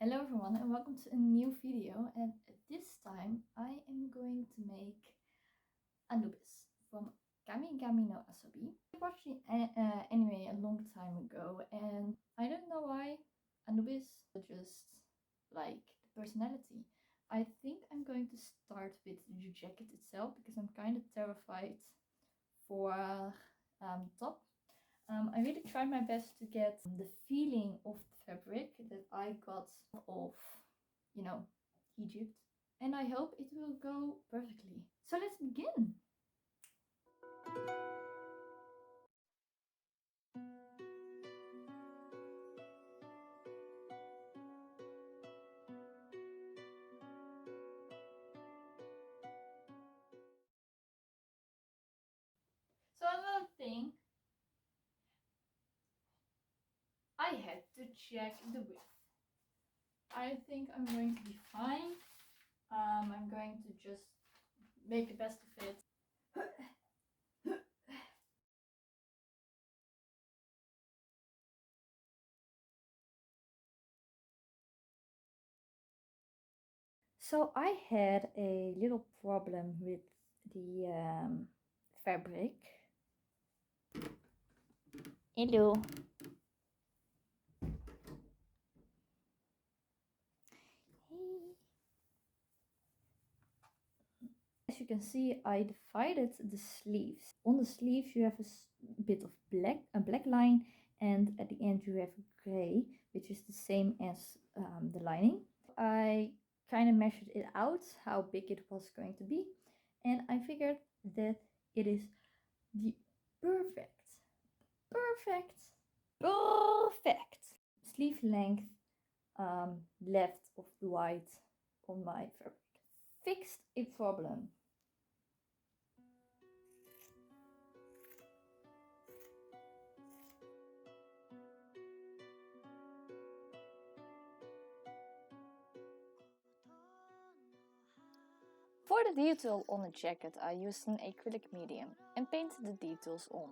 Hello everyone and welcome to a new video, and this time I am going to make Anubis from Kamigami no Asobi. I watched the anime a long time ago and I don't know why Anubis just like the personality. I think I'm going to start with the jacket itself because I'm kind of terrified for the top. I really tried my best to get the feeling of the fabric that I got of, Egypt. And I hope it will go perfectly. So let's begin! So another thing, I had to check the width. I think I'm going to be fine. I'm going to just make the best of it. So I had a little problem with the fabric. Hello. Hey. As you can see, I divided the sleeves. On the sleeves you have a bit of a black line, and at the end you have gray, which is the same as the lining. I kind of measured it out how big it was going to be, and I figured that it is the perfect sleeve length left of the white on my fabric. Fixed a problem. For the detail on the jacket, I used an acrylic medium and painted the details on.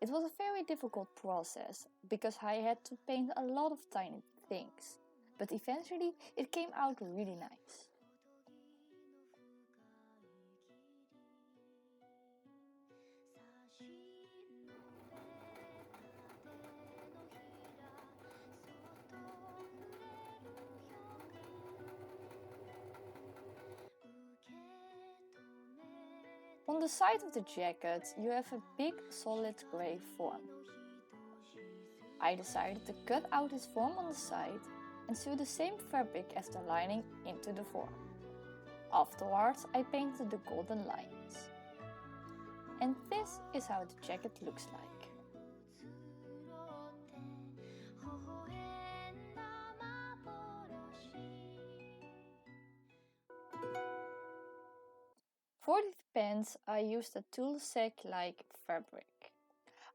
It was a very difficult process because I had to paint a lot of tiny things, but eventually it came out really nice. On the side of the jacket you have a big solid grey form. I decided to cut out this form on the side and sew the same fabric as the lining into the form. Afterwards I painted the golden lines. And this is how the jacket looks like. For the pants I used a tulle sack-like fabric.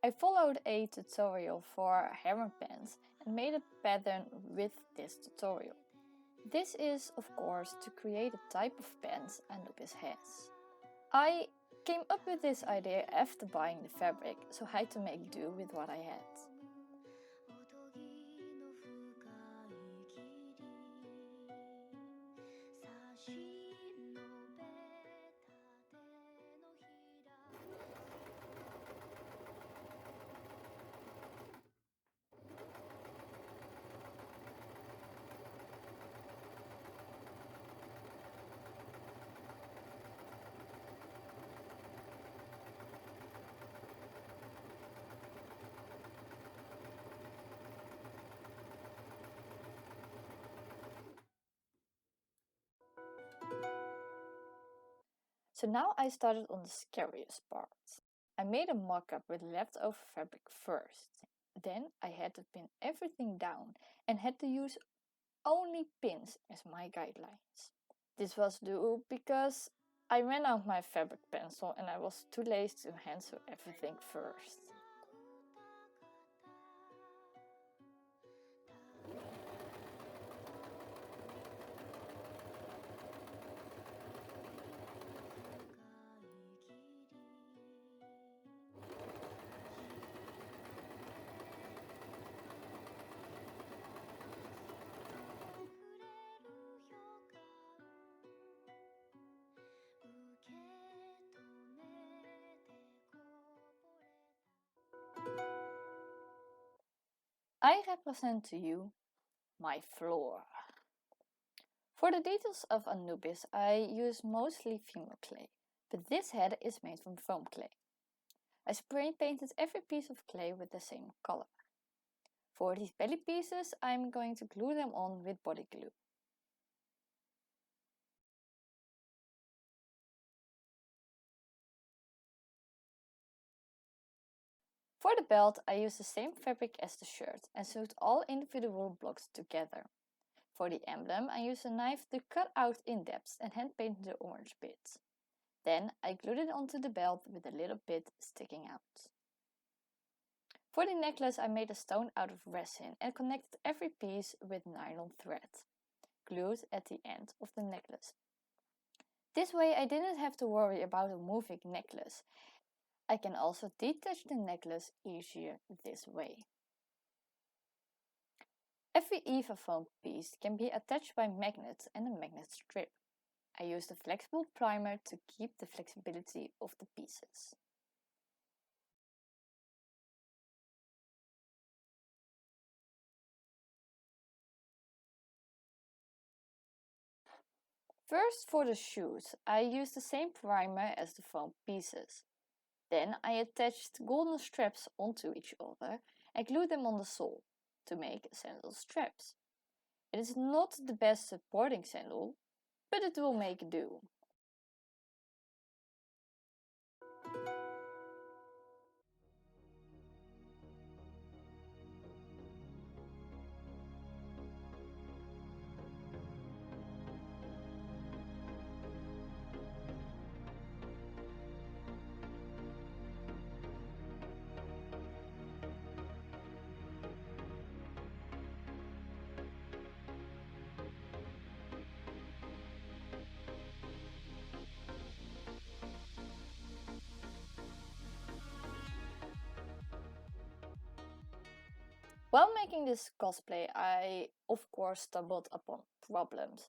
I followed a tutorial for hammer pants and made a pattern with this tutorial. This is, of course, to create a type of pants Anubis has. I came up with this idea after buying the fabric, so I had to make do with what I had. So now I started on the scariest part. I made a mock-up with leftover fabric first. Then I had to pin everything down and had to use only pins as my guidelines. This was due because I ran out my fabric pencil and I was too lazy to hand sew everything first. I represent to you my floor. For the details of Anubis, I use mostly Fimo clay, but this head is made from foam clay. I spray painted every piece of clay with the same color. For these belly pieces, I'm going to glue them on with body glue. For the belt, I use the same fabric as the shirt and sewed all individual blocks together. For the emblem, I used a knife to cut out indents and hand painted the orange bits. Then I glued it onto the belt with a little bit sticking out. For the necklace, I made a stone out of resin and connected every piece with nylon thread, glued at the end of the necklace. This way I didn't have to worry about a moving necklace. I can also detach the necklace easier this way. Every EVA foam piece can be attached by magnets and a magnet strip. I used a flexible primer to keep the flexibility of the pieces. First, for the shoes, I used the same primer as the foam pieces. Then I attached golden straps onto each other and glued them on the sole to make sandal straps. It is not the best supporting sandal, but it will make do. While making this cosplay, I of course stumbled upon problems.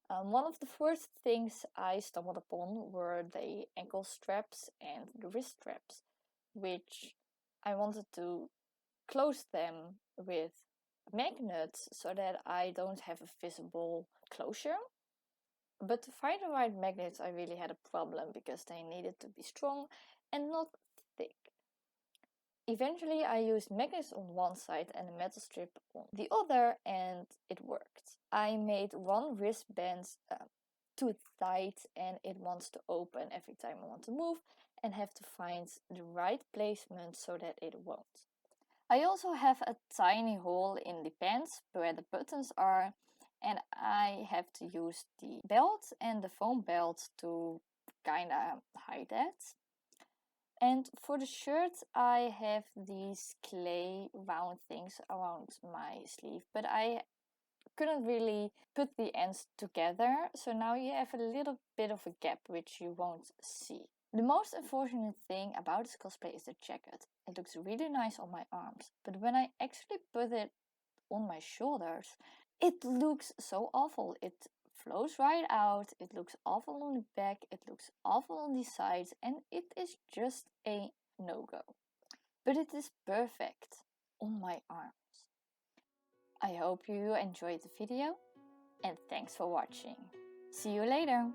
One of the first things I stumbled upon were the ankle straps and the wrist straps, which I wanted to close them with magnets so that I don't have a visible closure. But to find the right magnets, I really had a problem because they needed to be strong and not thick. Eventually, I used magnets on one side and a metal strip on the other, and it worked. I made one wristband too tight and it wants to open every time I want to move and have to find the right placement so that it won't. I also have a tiny hole in the pants where the buttons are, and I have to use the belt and the foam belt to kinda hide that. And for the shirt, I have these clay round things around my sleeve, but I couldn't really put the ends together, so now you have a little bit of a gap which you won't see. The most unfortunate thing about this cosplay is the jacket. It looks really nice on my arms, but when I actually put it on my shoulders, it looks so awful. It flows right out, it looks awful on the back, it looks awful on the sides, and it is just a no-go. But it is perfect on my arms. I hope you enjoyed the video, and thanks for watching. See you later!